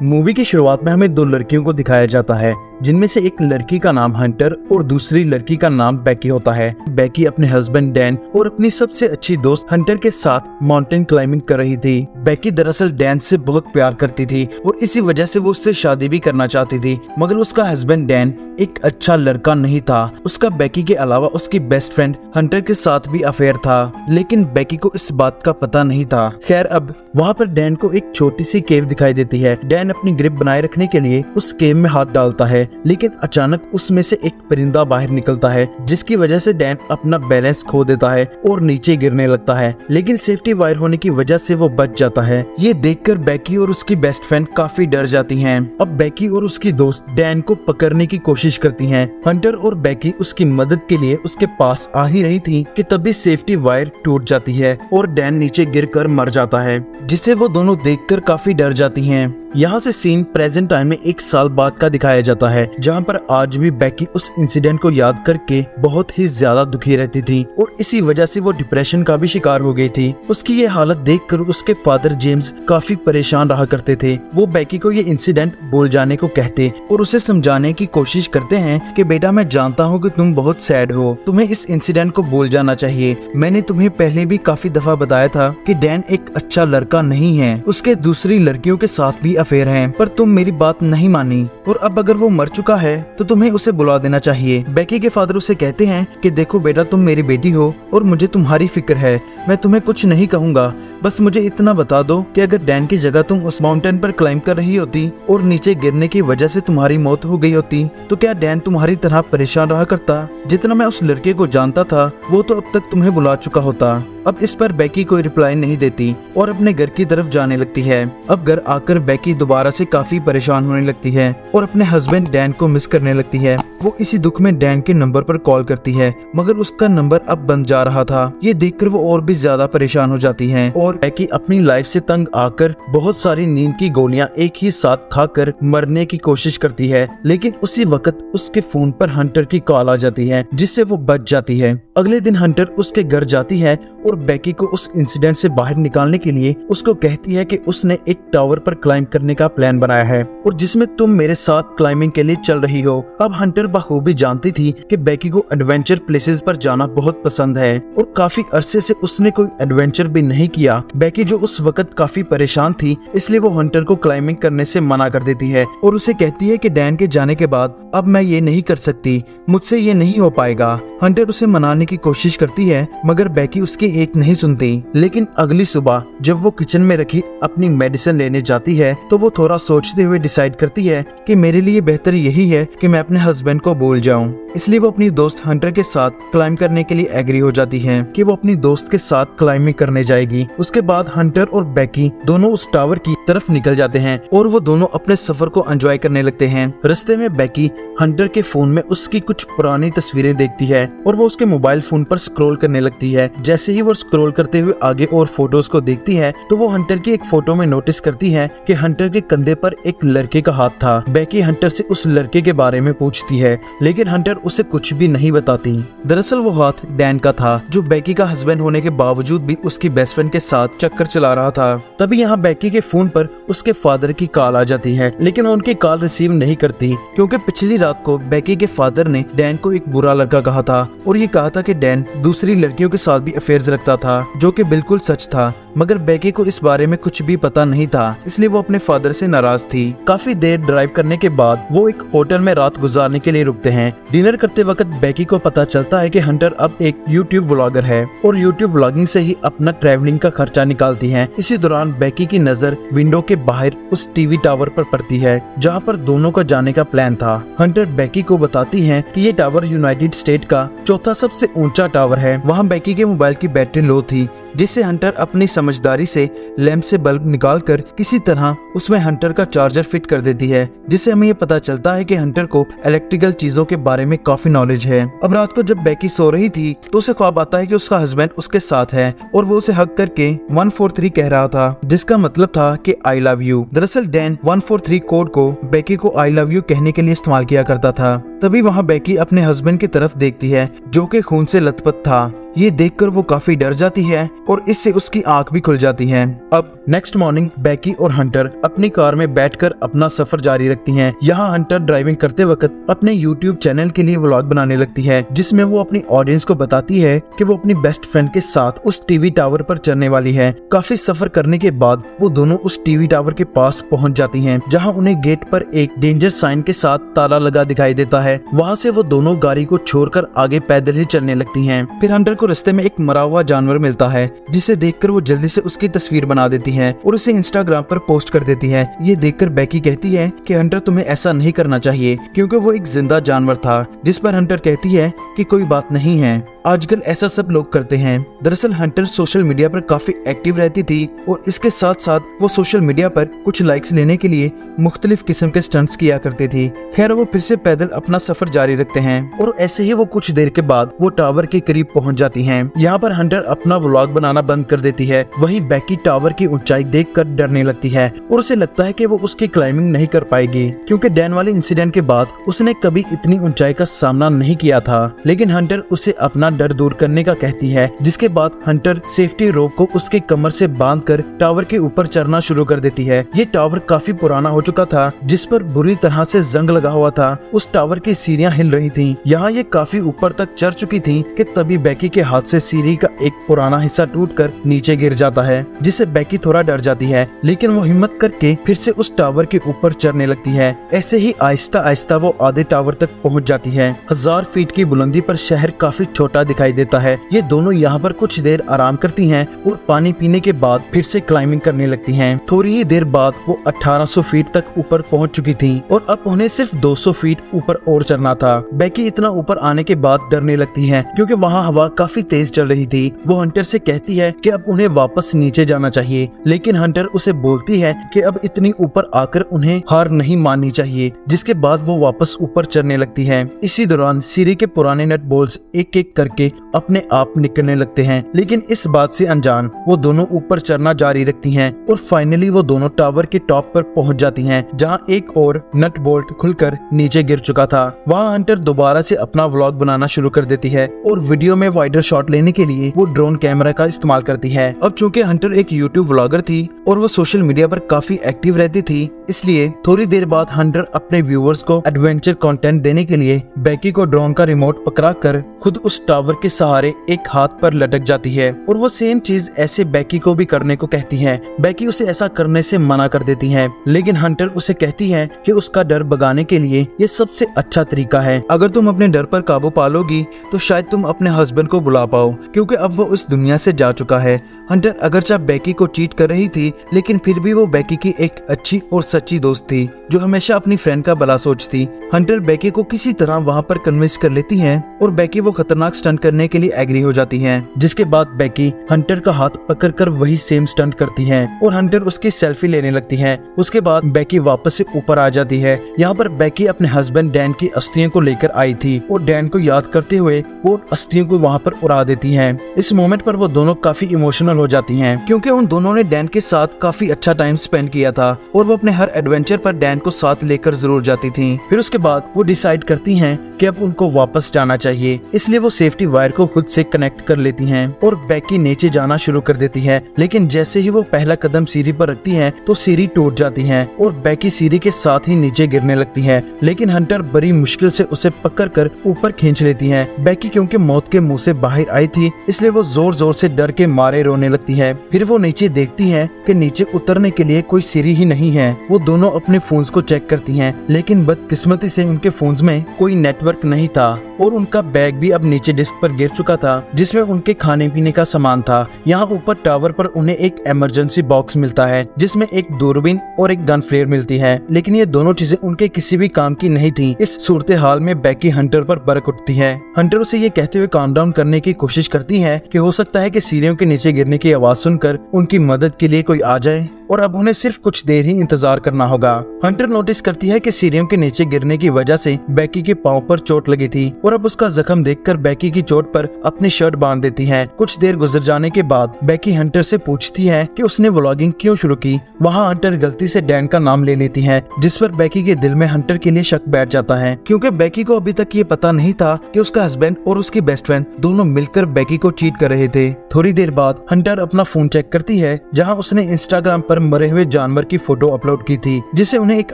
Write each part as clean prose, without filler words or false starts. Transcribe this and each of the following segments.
Movie की शुरुआत में हमें दो लड़कियों को दिखाया जाता है, जिनमें से एक लड़की का नाम हंटर और दूसरी लड़की का नाम बेकी होता है। बेकी अपने हस्बैंड डैन और अपनी सबसे अच्छी दोस्त हंटर के साथ माउंटेन क्लाइंबिंग कर रही थी। बेकी दरअसल डैन से बहुत प्यार करती थी और इसी वजह से वो उससे शादी भी करना चाहती थी, मगर उसका हस्बैंड डैन एक अच्छा लड़का नहीं था। उसका बेकी के अलावा उसकी बेस्ट फ्रेंड हंटर के साथ भी अफेयर था, लेकिन बेकी को इस बात का पता नहीं था। खैर, अब वहाँ पर डैन को एक छोटी सी केव दिखाई देती है। डैन अपनी ग्रिप बनाए रखने के लिए उस केव में हाथ डालता है, लेकिन अचानक उसमें से एक परिंदा बाहर निकलता है, जिसकी वजह से डैन अपना बैलेंस खो देता है और नीचे गिरने लगता है, लेकिन सेफ्टी वायर होने की वजह से वो बच जाता है। ये देखकर बेकी और उसकी बेस्ट फ्रेंड काफी डर जाती हैं। अब बेकी और उसकी दोस्त डैन को पकड़ने की कोशिश करती हैं। हंटर और बेकी उसकी मदद के लिए उसके पास आ ही रही थी कि तभी सेफ्टी वायर टूट जाती है और डैन नीचे गिरकर मर जाता है, जिसे वो दोनों देखकर काफी डर जाती हैं। यहाँ से सीन प्रेजेंट टाइम में 1 साल बाद का दिखाया जाता है, जहाँ पर आज भी बेकी उस इंसिडेंट को याद करके बहुत ही ज्यादा दुखी रहती थी और इसी वजह से वो डिप्रेशन का भी शिकार हो गई थी। उसकी ये हालत देखकर उसके फादर जेम्स काफी परेशान रहा करते थे। वो बेकी को ये इंसिडेंट भूल जाने को कहते और उसे समझाने की कोशिश करते हैं कि बेटा, मैं जानता हूँ कि तुम बहुत सैड हो, तुम्हें इस इंसिडेंट को भूल जाना चाहिए। मैंने तुम्हें पहले भी काफी दफा बताया था कि डैन एक अच्छा लड़का नहीं है, उसके दूसरी लड़कियों के साथ भी अफेयर हैं, पर तुम मेरी बात नहीं मानी और अब अगर वो मर चुका है तो तुम्हें उसे बुला देना चाहिए। बेकी के फादर उसे कहते हैं कि देखो बेटा, तुम मेरी बेटी हो और मुझे तुम्हारी फिक्र है, मैं तुम्हें कुछ नहीं कहूँगा, बस मुझे इतना बता दो कि अगर डैन की जगह तुम उस माउंटेन पर क्लाइंब कर रही होती और नीचे गिरने की वजह से तुम्हारी मौत हो गई होती, तो क्या डैन तुम्हारी तरह परेशान रहा करता? जितना मैं उस लड़के को जानता था वो तो अब तक तुम्हें बुला चुका होता। अब इस पर बेकी कोई रिप्लाई नहीं देती और अपने घर की तरफ जाने लगती है। अब घर आकर बेकी दोबारा से काफी परेशान होने लगती है और अपने हस्बैंड डैन को मिस करने लगती है। वो इसी दुख में डैन के नंबर पर कॉल करती है, मगर उसका नंबर अब बंद जा रहा था। ये देखकर वो और भी ज्यादा परेशान हो जाती है और बेकी अपनी लाइफ से तंग आकर बहुत सारी नींद की गोलियां एक ही साथ खाकर मरने की कोशिश करती है, लेकिन उसी वक्त उसके फोन पर हंटर की कॉल आ जाती है, जिससे वो बच जाती है। अगले दिन हंटर उसके घर जाती है और बेकी को उस इंसिडेंट से बाहर निकालने के लिए उसको कहती है कि उसने एक टावर पर क्लाइंब करने का प्लान बनाया है और जिसमें तुम मेरे साथ क्लाइंबिंग के लिए चल रही हो। अब हंटर बखूबी जानती थी कि बेकी को एडवेंचर प्लेसेस पर जाना बहुत पसंद है और काफी अरसे से उसने कोई एडवेंचर भी नहीं किया। बेकी जो उस वक्त काफी परेशान थी, इसलिए वो हंटर को क्लाइंबिंग करने से मना कर देती है और उसे कहती है कि डैन के जाने के बाद अब मैं ये नहीं कर सकती, मुझसे ये नहीं हो पाएगा। हंटर उसे मनाने की कोशिश करती है, मगर बेकी उसकी एक नहीं सुनती। लेकिन अगली सुबह जब वो किचन में रखी अपनी मेडिसिन लेने जाती है तो वो थोड़ा सोचते हुए डिसाइड करती है कि मेरे लिए बेहतर यही है कि मैं अपने हस्बैंड को भूल जाऊं। इसलिए वो अपनी दोस्त हंटर के साथ क्लाइंब करने के लिए एग्री हो जाती है कि वो अपनी दोस्त के साथ क्लाइंबिंग करने जाएगी। उसके बाद हंटर और बेकी दोनों उस टावर की तरफ निकल जाते हैं और वो दोनों अपने सफर को एंजॉय करने लगते हैं। रास्ते में बेकी हंटर के फोन में उसकी कुछ पुरानी तस्वीरें देखती है और वो उसके मोबाइल फोन पर स्क्रॉल करने लगती है। जैसे ही वो स्क्रॉल करते हुए आगे और फोटोज को देखती है तो वो हंटर की एक फोटो में नोटिस करती है कि हंटर के कंधे पर एक लड़के का हाथ था। बेकी हंटर से उस लड़के के बारे में पूछती है, लेकिन हंटर उसे कुछ भी नहीं बताती। दरअसल वो हाथ डैन का था, जो बेकी का हस्बैंड होने के बावजूद भी उसकी बेस्ट फ्रेंड के साथ चक्कर चला रहा था। तभी यहाँ बेकी के फोन पर उसके फादर की कॉल आ जाती है, लेकिन वो उनकी कॉल रिसीव नहीं करती, क्योंकि पिछली रात को बेकी के फादर ने डैन को एक बुरा लड़का कहा था और ये कहा था कि डैन दूसरी लड़कियों के साथ भी अफेयर्स रखता था, जो कि बिल्कुल सच था। मगर बेकी को इस बारे में कुछ भी पता नहीं था, इसलिए वो अपने फादर से नाराज थी। काफी देर ड्राइव करने के बाद वो एक होटल में रात गुजारने के लिए रुकते हैं। डिनर करते वक्त बेकी को पता चलता है कि हंटर अब एक यूट्यूब व्लॉगर है और यूट्यूब व्लॉगिंग से ही अपना ट्रैवलिंग का खर्चा निकालती है। इसी दौरान बेकी की नजर विंडो के बाहर उस टीवी टावर पर पड़ती है, जहाँ पर दोनों का जाने का प्लान था। हंटर बेकी को बताती है कि ये टावर यूनाइटेड स्टेट का चौथा सबसे ऊंचा टावर है। वहाँ बेकी के मोबाइल की बैटरी लो थी, जिससे हंटर अपनी समझदारी से लैंप से बल्ब निकालकर किसी तरह उसमें हंटर का चार्जर फिट कर देती है, जिससे हमें ये पता चलता है कि हंटर को इलेक्ट्रिकल चीजों के बारे में काफी नॉलेज है। अब रात को जब बेकी सो रही थी तो उसे ख्वाब आता है कि उसका हस्बैंड उसके साथ है और वो उसे हग करके 143 कह रहा था, जिसका मतलब था कि आई लव यू। दरअसल डैन 143 कोड को बेकी को आई लव यू कहने के लिए इस्तेमाल किया करता था। तभी वहाँ बेकी अपने हस्बैंड की तरफ देखती है जो कि खून से लथपथ था। ये देखकर वो काफी डर जाती है और इससे उसकी आंख भी खुल जाती है। अब नेक्स्ट मॉर्निंग बेकी और हंटर अपनी कार में बैठकर अपना सफर जारी रखती हैं। यहाँ हंटर ड्राइविंग करते वक्त अपने यूट्यूब चैनल के लिए व्लॉग बनाने लगती है, जिसमें वो अपनी ऑडियंस को बताती है कि वो अपनी बेस्ट फ्रेंड के साथ उस टीवी टावर पर चढ़ने वाली है। काफी सफर करने के बाद वो दोनों उस टीवी टावर के पास पहुँच जाती है, जहाँ उन्हें गेट पर एक डेंजर साइन के साथ ताला लगा दिखाई देता है। वहाँ से वो दोनों गाड़ी को छोड़कर आगे पैदल ही चलने लगती हैं। फिर हंटर को रास्ते में एक मरा हुआ जानवर मिलता है, जिसे देखकर वो जल्दी से उसकी तस्वीर बना देती है और उसे इंस्टाग्राम पर पोस्ट कर देती है। ये देखकर बेकी कहती है कि हंटर तुम्हें ऐसा नहीं करना चाहिए, क्योंकि वो एक जिंदा जानवर था। जिस पर हंटर कहती है कि कोई बात नहीं है, आजकल ऐसा सब लोग करते हैं। दरअसल हंटर सोशल मीडिया पर काफी एक्टिव रहती थी और इसके साथ साथ वो सोशल मीडिया पर कुछ लाइक्स लेने के लिए मुख्तलिफ किस्म के स्टंट्स किया करती थी। खैर वो फिर से पैदल अपना सफर जारी रखते हैं और ऐसे ही वो कुछ देर के बाद वो टावर के करीब पहुंच जाती हैं। यहाँ पर हंटर अपना व्लॉग बनाना बंद कर देती है। वहीं बेकी टावर की ऊंचाई देखकर डरने लगती है और उसे लगता है कि वो उसकी क्लाइंबिंग नहीं कर पाएगी, क्योंकि डैन वाले इंसिडेंट के बाद उसने कभी इतनी ऊंचाई का सामना नहीं किया था। लेकिन हंटर उसे अपना डर दूर करने का कहती है, जिसके बाद हंटर सेफ्टी रोप को उसके कमर से बांधकर टावर के ऊपर चढ़ना शुरू कर देती है। ये टावर काफी पुराना हो चुका था, जिस पर बुरी तरह से जंग लगा हुआ था। उस टावर की सीढ़ियां हिल रही थीं। यहाँ ये काफी ऊपर तक चढ़ चुकी थी कि तभी बेकी के हाथ से सीढ़ी का एक पुराना हिस्सा टूटकर नीचे गिर जाता है, जिससे बेकी थोड़ा डर जाती है। लेकिन वो हिम्मत करके फिर से उस टावर के ऊपर चढ़ने लगती है। ऐसे ही आहिस्ता आहिस्ता वो आधे टावर तक पहुंच जाती है। 1000 फीट की बुलंदी पर शहर काफी छोटा दिखाई देता है। ये दोनों यहाँ पर कुछ देर आराम करती हैं और पानी पीने के बाद फिर से क्लाइंबिंग करने लगती हैं। थोड़ी ही देर बाद वो 1800 फीट तक ऊपर पहुंच चुकी थी और अब उन्हें सिर्फ 200 फीट ऊपर और चढ़ना था। बेकी इतना ऊपर आने के बाद डरने लगती है, क्योंकि वहाँ हवा काफी तेज चल रही थी। वो हंटर से कहती है कि अब उन्हें वापस नीचे जाना चाहिए, लेकिन हंटर उसे बोलती है कि अब इतनी ऊपर आकर उन्हें हार नहीं माननी चाहिए। जिसके बाद वो वापस ऊपर चढ़ने लगती है। इसी दौरान सीढ़ी के पुराने नट बोल्ट्स एक एक करके अपने आप निकलने लगते हैं, लेकिन इस बात से अनजान वो दोनों ऊपर चढ़ना जारी रखती हैं और फाइनली वो दोनों टावर के टॉप पर पहुंच जाती हैं, जहां एक और नट बोल्ट खुलकर नीचे गिर चुका था। वहां हंटर दोबारा से अपना व्लॉग बनाना शुरू कर देती है और वीडियो में वाइडर शॉट लेने के लिए वो ड्रोन कैमरा का इस्तेमाल करती है। अब चूंकि हंटर एक यूट्यूब व्लॉगर थी और वो सोशल मीडिया पर काफी एक्टिव रहती थी, इसलिए थोड़ी देर बाद हंटर अपने व्यूअर्स को एडवेंचर कंटेंट देने के लिए बेकी को ड्रोन का रिमोट पकड़ा कर खुद उस टावर के सहारे एक हाथ पर लटक जाती है और वो सेम चीज ऐसे बेकी को भी करने को कहती है। बेकी उसे ऐसा करने से मना कर देती है, लेकिन हंटर उसे कहती है कि उसका डर भगाने के लिए ये सबसे अच्छा तरीका है। अगर तुम अपने डर पर काबू पा लोगी तो शायद तुम अपने हस्बैंड को बुला पाओ, क्योंकि अब वो इस दुनिया से जा चुका है। हंटर अगरचे बेकी को चीट कर रही थी, लेकिन फिर भी वो बेकी की एक अच्छी और सच्ची दोस्त थी जो हमेशा अपनी फ्रेंड का भला सोचती। हंटर बेकी को किसी तरह वहाँ पर कन्विंस कर लेती है और बेकी वो खतरनाक स्टंट करने के लिए एग्री हो जाती है। जिसके बाद बेकी हंटर का हाथ पकड़कर वही सेम स्टंट करती है और हंटर उसकी सेल्फी लेने लगती है। उसके बाद बेकी वापस से ऊपर आ जाती है। यहाँ पर बेकी अपने हस्बैंड डैन की अस्थियों को लेकर आई थी और डैन को याद करते हुए वो अस्थियों को वहाँ पर उड़ा देती है। इस मोमेंट पर वो दोनों काफी इमोशनल हो जाती हैं, क्योंकि उन दोनों ने डैन के साथ काफी अच्छा टाइम स्पेंड किया था और वो अपने हर एडवेंचर पर डैन को साथ लेकर जरूर जाती थी। फिर उसके बाद वो डिसाइड करती हैं कि अब उनको वापस जाना चाहिए, इसलिए वो सेफ्टी वायर को खुद से कनेक्ट कर लेती हैं और बेकी नीचे जाना शुरू कर देती है। लेकिन जैसे ही वो पहला कदम सीढ़ी पर रखती है तो सीढ़ी टूट जाती है और बेकी सीढ़ी के साथ ही नीचे गिरने लगती है। लेकिन हंटर बड़ी मुश्किल से उसे पकड़कर ऊपर खींच लेती है। बेकी क्योंकि मौत के मुंह से बाहर आई थी, इसलिए वो जोर जोर से डर के मारे रोने लगती है। फिर वो नीचे देखती है कि नीचे उतरने के लिए कोई सीढ़ी ही नहीं है। वो दोनों अपने फोन्स को चेक करती हैं, लेकिन बदकिस्मती से उनके फोन्स में कोई नेटवर्क नहीं था और उनका बैग भी अब नीचे डिस्क पर गिर चुका था, जिसमें उनके खाने पीने का सामान था। यहाँ ऊपर टावर पर उन्हें एक इमरजेंसी बॉक्स मिलता है, जिसमें एक दूरबीन और एक गन फ्लेयर मिलती है, लेकिन ये दोनों चीजें उनके किसी भी काम की नहीं थी। इस सूरत हाल में बेकी हंटर पर बरक उठती है। हंटर उसे ये कहते हुए काम डाउन करने की कोशिश करती है कि हो सकता है कि सीढ़ियों के नीचे गिरने की आवाज सुनकर उनकी मदद के लिए कोई आ जाए। और अब उन्हें सिर्फ कुछ देर ही इंतजार करना होगा। हंटर नोटिस करती है कि सीढ़ियों के नीचे गिरने की वजह से बेकी के पांव पर चोट लगी थी और अब उसका जख्म देखकर बेकी की चोट पर अपनी शर्ट बांध देती है। कुछ देर गुजर जाने के बाद बेकी हंटर से पूछती है कि उसने व्लॉगिंग क्यों शुरू की। वहाँ हंटर गलती से डैन का नाम ले लेती है, जिस पर बेकी के दिल में हंटर के लिए शक बैठ जाता है, क्योंकि बेकी को अभी तक ये पता नहीं था कि उसका हस्बैंड और उसकी बेस्ट फ्रेंड दोनों मिलकर बेकी को चीट कर रहे थे। थोड़ी देर बाद हंटर अपना फोन चेक करती है, जहाँ उसने इंस्टाग्राम पर मरे हुए जानवर की फोटो अपलोड की थी, जिससे उन्हें एक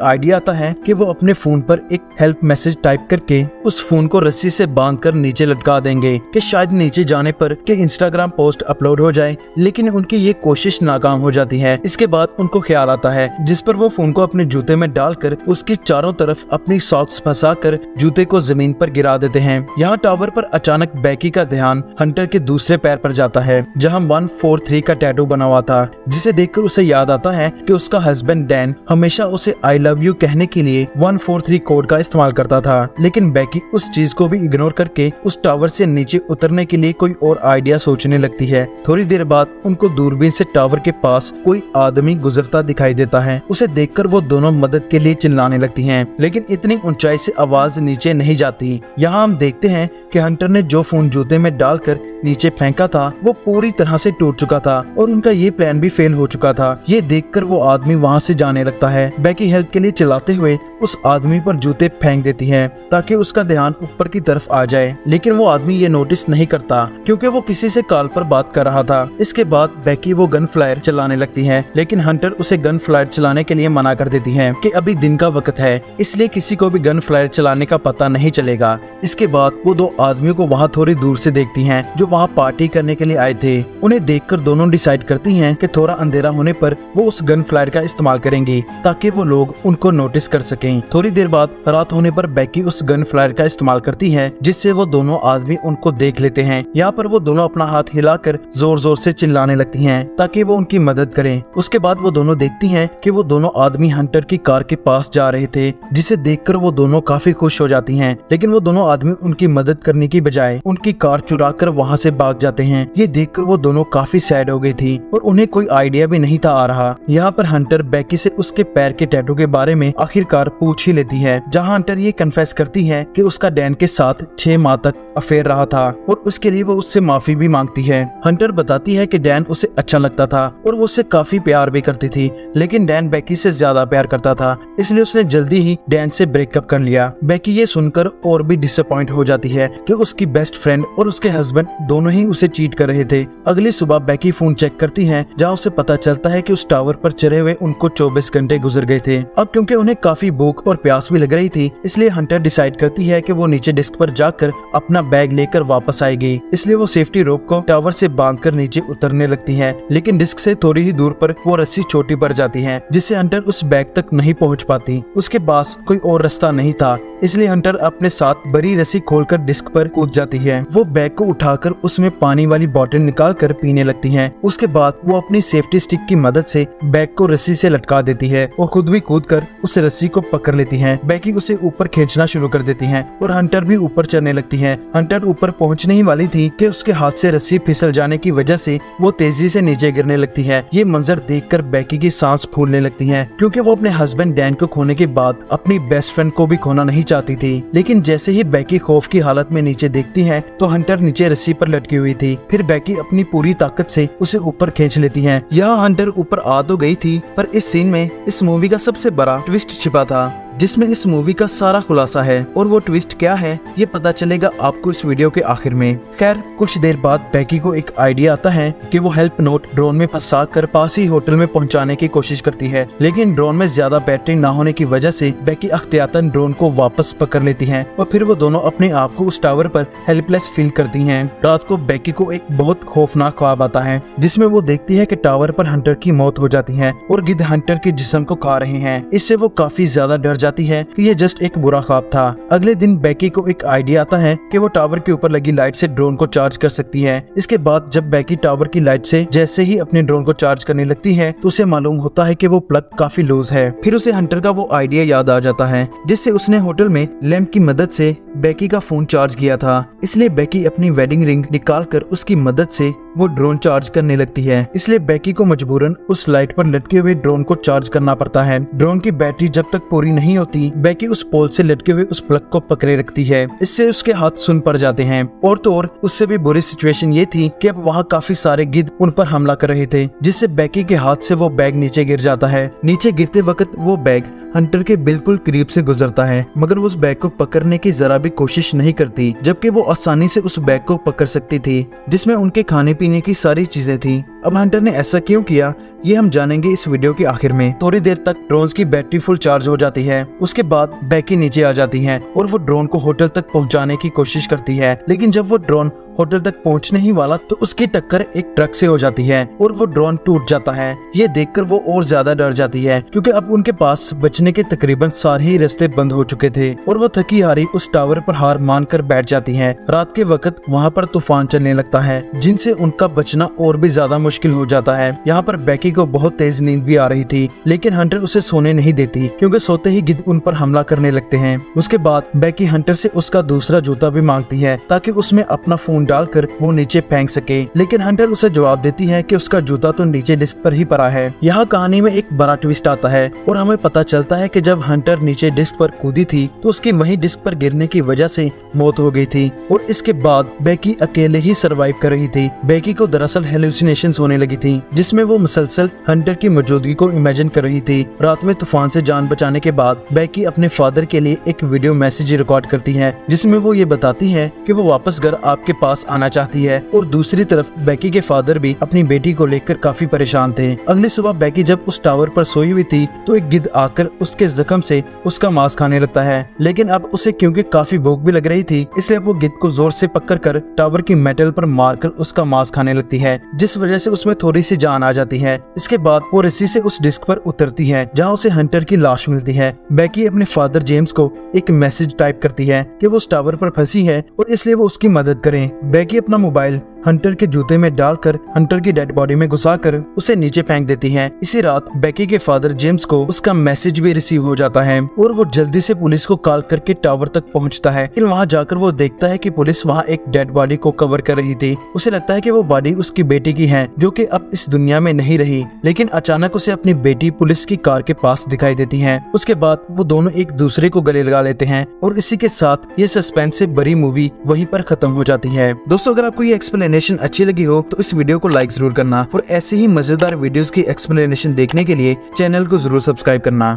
आइडिया आता है कि वो अपने फोन पर एक हेल्प मैसेज टाइप करके उस फोन को रस्सी से बांधकर नीचे लटका देंगे कि शायद नीचे जाने पर के इंस्टाग्राम पोस्ट अपलोड हो जाए, लेकिन उनकी ये कोशिश नाकाम हो जाती है। इसके बाद उनको ख्याल आता है, जिस पर वो फोन को अपने जूते में डालकर उसकी चारों तरफ अपनी सॉक्स फंसाकर जूते को जमीन पर गिरा देते हैं। यहाँ टावर पर अचानक बेकी का ध्यान हंटर के दूसरे पैर पर जाता है, जहाँ 143 का टैटू बना हुआ था, जिसे देखकर उसे याद आता है कि उसका हस्बैंड डैन हमेशा उसे आई लव यू कहने के लिए 143 कोड का इस्तेमाल करता था। लेकिन बेकी उस चीज को भी इग्नोर करके उस टावर से नीचे उतरने के लिए कोई और आइडिया सोचने लगती है। थोड़ी देर बाद उनको दूरबीन से टावर के पास कोई आदमी गुजरता दिखाई देता है। उसे देखकर वो दोनों मदद के लिए चिल्लाने लगती हैं, लेकिन इतनी ऊंचाई से आवाज नीचे नहीं जाती। यहाँ हम देखते हैं कि हंटर ने जो फोन जूते में डालकर नीचे फेंका था वो पूरी तरह से टूट चुका था और उनका ये प्लान भी फेल हो चुका था। ये देखकर वो आदमी वहाँ से जाने लगता है। बेकी हेल्प के लिए चिल्लाते हुए उस आदमी पर जूते फेंक देती है ताकि उसका ध्यान ऊपर की तरफ आ जाए, लेकिन वो आदमी ये नोटिस नहीं करता क्योंकि वो किसी से कॉल पर बात कर रहा था। इसके बाद बेकी वो गन फ्लायर चलाने लगती है, लेकिन हंटर उसे गन फ्लायर चलाने के लिए मना कर देती है कि अभी दिन का वक्त है, इसलिए किसी को भी गन फ्लायर चलाने का पता नहीं चलेगा। इसके बाद वो दो आदमियों को वहाँ थोड़ी दूर से देखती हैं जो वहाँ पार्टी करने के लिए आए थे। उन्हें देखकर दोनों डिसाइड करती हैं कि थोड़ा अंधेरा होने पर वो उस गन फ्लायर का इस्तेमाल करेंगी ताकि वो लोग उनको नोटिस कर सकें। थोड़ी देर बाद रात होने पर बेकी उस गन फ्लायर का इस्तेमाल करती है, जिससे वो दोनों आदमी उनको देख लेते हैं। यहाँ पर वो दोनों अपना हाथ हिलाकर जोर जोर से चिल्लाने लगती हैं ताकि वो उनकी मदद करें। उसके बाद वो दोनों देखती हैं कि वो दोनों आदमी हंटर की कार के पास जा रहे थे, जिसे देखकर वो दोनों काफी खुश हो जाती हैं। लेकिन वो दोनों आदमी उनकी मदद करने की बजाय उनकी कार चुराकर वहाँ से भाग जाते हैं। ये देखकर वो दोनों काफी सैड हो गई थी और उन्हें कोई आइडिया भी नहीं था आ रहा। यहाँ पर हंटर बेकी से उसके पैर के टैटू के बारे में आखिरकार पूछ ही लेती है, जहाँ हंटर ये कन्फेस करती है कि उसका डैन के साथ 6 माह तक अफेयर रहा था और उसके लिए वो उससे माफी भी मांगती है। हंटर बताती है कि डैन उसे अच्छा लगता था और वो उससे काफी प्यार भी करती थी, लेकिन डैन बेकी से ज्यादा प्यार करता था, इसलिए उसने जल्दी ही डैन से ब्रेकअप कर लिया। बेकी ये सुनकर और भी डिसअपॉइंट हो जाती है कि उसकी बेस्ट फ्रेंड और उसके हस्बैंड दोनों ही उसे चीट कर रहे थे। अगली सुबह बेकी फोन चेक करती है, जहाँ उसे पता चलता है कि उस टावर पर चढ़े हुए उनको 24 घंटे गुजर गए थे। अब क्योंकि उन्हें काफी भूख और प्यास भी लग रही थी, इसलिए हंटर डिसाइड करती है कि वो नीचे डिस्क पर जाकर अपना बैग लेकर वापस आएगी। इसलिए वो सेफ्टी रोप को टावर से बांधकर नीचे उतरने लगती है, लेकिन डिस्क से थोड़ी ही दूर पर वो रस्सी छोटी पड़ जाती है, जिससे हंटर उस बैग तक नहीं पहुंच पाती। उसके पास कोई और रास्ता नहीं था, इसलिए हंटर अपने साथ बड़ी रस्सी खोलकर डिस्क पर कूद जाती है। वो बैग को उठाकर उसमें पानी वाली बोतल निकालकर पीने लगती है। उसके बाद वो अपनी सेफ्टी स्टिक की मदद से बैग को रस्सी से लटका देती है और खुद भी कूदकर उस रस्सी को पकड़ लेती है। बेकी उसे ऊपर खींचना शुरू कर देती है और हंटर भी ऊपर चढ़ने लगती है। हंटर ऊपर पहुंचने ही वाली थी कि उसके हाथ से रस्सी फिसल जाने की वजह से वो तेजी से नीचे गिरने लगती है। ये मंजर देखकर बेकी की सांस फूलने लगती है, क्योंकि वो अपने हस्बैंड डैन को खोने के बाद अपनी बेस्ट फ्रेंड को भी खोना नहीं चाहती थी। लेकिन जैसे ही बेकी खौफ की हालत में नीचे देखती है तो हंटर नीचे रस्सी पर लटकी हुई थी। फिर बेकी अपनी पूरी ताकत से उसे ऊपर खींच लेती है। यह हंटर ऊपर आ तो गई थी, पर इस सीन में इस मूवी का सबसे बड़ा ट्विस्ट छिपा था, जिसमें इस मूवी का सारा खुलासा है। और वो ट्विस्ट क्या है ये पता चलेगा आपको इस वीडियो के आखिर में। खैर कुछ देर बाद बेकी को एक आइडिया आता है कि वो हेल्प नोट ड्रोन में फंसा कर पास ही होटल में पहुंचाने की कोशिश करती है, लेकिन ड्रोन में ज्यादा बैटरी ना होने की वजह से बेकी अख्तियातन ड्रोन को वापस पकड़ लेती है और फिर वो दोनों अपने आप को उस टावर पर हेल्पलेस फील करती हैं। रात को बेकी को एक बहुत खौफनाक ख्वाब आता है, जिसमें वो देखती है कि टावर पर हंटर की मौत हो जाती है और गिद्ध हंटर के जिस्म को खा रहे हैं। इससे वो काफी ज्यादा डर जाती है कि ये जस्ट एक बुरा ख्वाब था। अगले दिन बेकी को एक आइडिया आता है कि वो टावर के ऊपर लगी लाइट से ड्रोन को चार्ज कर सकती है। इसके बाद जब बेकी टावर की लाइट से जैसे ही अपने ड्रोन को चार्ज करने लगती है तो उसे मालूम होता है कि वो प्लग काफी लूज है। फिर उसे हंटर का वो आइडिया याद आ जाता है जिससे उसने होटल में लैंप की मदद से बेकी का फोन चार्ज किया था। इसलिए बेकी अपनी वेडिंग रिंग निकाल कर उसकी मदद से वो ड्रोन चार्ज करने लगती है। इसलिए बेकी को मजबूरन उस लाइट पर लटके हुए ड्रोन को चार्ज करना पड़ता है। ड्रोन की बैटरी जब तक पूरी नहीं होती बेकी उस पोल से लटके हुए उस प्लग को पकड़े रखती है। इससे उसके हाथ सुन पड़ जाते हैं। और तो और उससे भी बुरी सिचुएशन ये थी कि अब वहाँ काफी सारे गिद्ध उन पर हमला कर रहे थे, जिससे बेकी के हाथ से वो बैग नीचे गिर जाता है। नीचे गिरते वक्त वो बैग हंटर के बिल्कुल करीब से गुजरता है, मगर वो उस बैग को पकड़ने की जरा भी कोशिश नहीं करती, जबकि वो आसानी से उस बैग को पकड़ सकती थी जिसमें उनके खाने पीने की सारी चीजें थी। अब हंटर ने ऐसा क्यों किया ये हम जानेंगे इस वीडियो के आखिर में। थोड़ी देर तक ड्रोन की बैटरी फुल चार्ज हो जाती है। उसके बाद बेकी नीचे आ जाती है और वो ड्रोन को होटल तक पहुंचाने की कोशिश करती है, लेकिन जब वो ड्रोन होटल तक पहुंचने ही वाला तो उसकी टक्कर एक ट्रक से हो जाती है और वो ड्रोन टूट जाता है। ये देखकर वो और ज्यादा डर जाती है क्योंकि अब उनके पास बचने के तकरीबन सारे ही रास्ते बंद हो चुके थे और वो थकी हारी उस टावर पर हार मानकर बैठ जाती है। रात के वक्त वहाँ पर तूफान चलने लगता है जिनसे उनका बचना और भी ज्यादा मुश्किल हो जाता है। यहाँ पर बेकी को बहुत तेज नींद भी आ रही थी, लेकिन हंटर उसे सोने नहीं देती क्योंकि सोते ही गिद्ध उन पर हमला करने लगते हैं। उसके बाद बेकी हंटर से उसका दूसरा जूता भी मांगती है ताकि उसमें अपना फोन डालकर वो नीचे फेंक सके, लेकिन हंटर उसे जवाब देती है कि उसका जूता तो नीचे डिस्क पर ही पड़ा है। यहाँ कहानी में एक बड़ा ट्विस्ट आता है और हमें पता चलता है कि जब हंटर नीचे डिस्क पर कूदी थी तो उसकी वही डिस्क पर गिरने की वजह से मौत हो गई थी और इसके बाद बेकी अकेले ही सरवाइव कर रही थी। बेकी को दरअसल हेलुसिनेशंस होने लगी थी जिसमें वो मुसलसल हंटर की मौजूदगी को इमेजिन कर रही थी। रात में तूफान से जान बचाने के बाद बेकी अपने फादर के लिए एक वीडियो मैसेज रिकॉर्ड करती है जिसमें वो ये बताती है कि वो वापस घर आपके पास आना चाहती है। और दूसरी तरफ बेकी के फादर भी अपनी बेटी को लेकर काफी परेशान थे। अगली सुबह बेकी जब उस टावर पर सोई हुई थी तो एक गिद्ध आकर उसके जख्म से उसका मांस खाने लगता है, लेकिन अब उसे क्योंकि काफी भूख भी लग रही थी इसलिए वो गिद्ध को जोर से पकड़कर टावर की मेटल पर मारकर उसका मांस खाने लगती है, जिस वजह से उसमें थोड़ी सी जान आ जाती है। इसके बाद वो रस्सी से उस डिस्क पर उतरती है जहाँ उसे हंटर की लाश मिलती है। बेकी अपने फादर जेम्स को एक मैसेज टाइप करती है कि वो उस टावर पर फंसी है और इसलिए वो उसकी मदद करें। बेकी अपना मोबाइल हंटर के जूते में डालकर हंटर की डेड बॉडी में घुसाकर उसे नीचे फेंक देती है। इसी रात बेकी के फादर जेम्स को उसका मैसेज भी रिसीव हो जाता है और वो जल्दी से पुलिस को कॉल करके टावर तक पहुंचता है। लेकिन वहां जाकर वो देखता है कि पुलिस वहां एक डेड बॉडी को कवर कर रही थी। उसे लगता है कि वो बॉडी उसकी बेटी की है जो कि अब इस दुनिया में नहीं रही, लेकिन अचानक उसे अपनी बेटी पुलिस की कार के पास दिखाई देती है। उसके बाद वो दोनों एक दूसरे को गले लगा लेते हैं और इसी के साथ ये सस्पेंस से भरी मूवी वहीं पर खत्म हो जाती है। दोस्तों, अगर आपको ये एक्सप्लेनेशन अच्छी लगी हो तो इस वीडियो को लाइक जरूर करना और ऐसे ही मजेदार वीडियोस की एक्सप्लेनेशन देखने के लिए चैनल को जरूर सब्सक्राइब करना।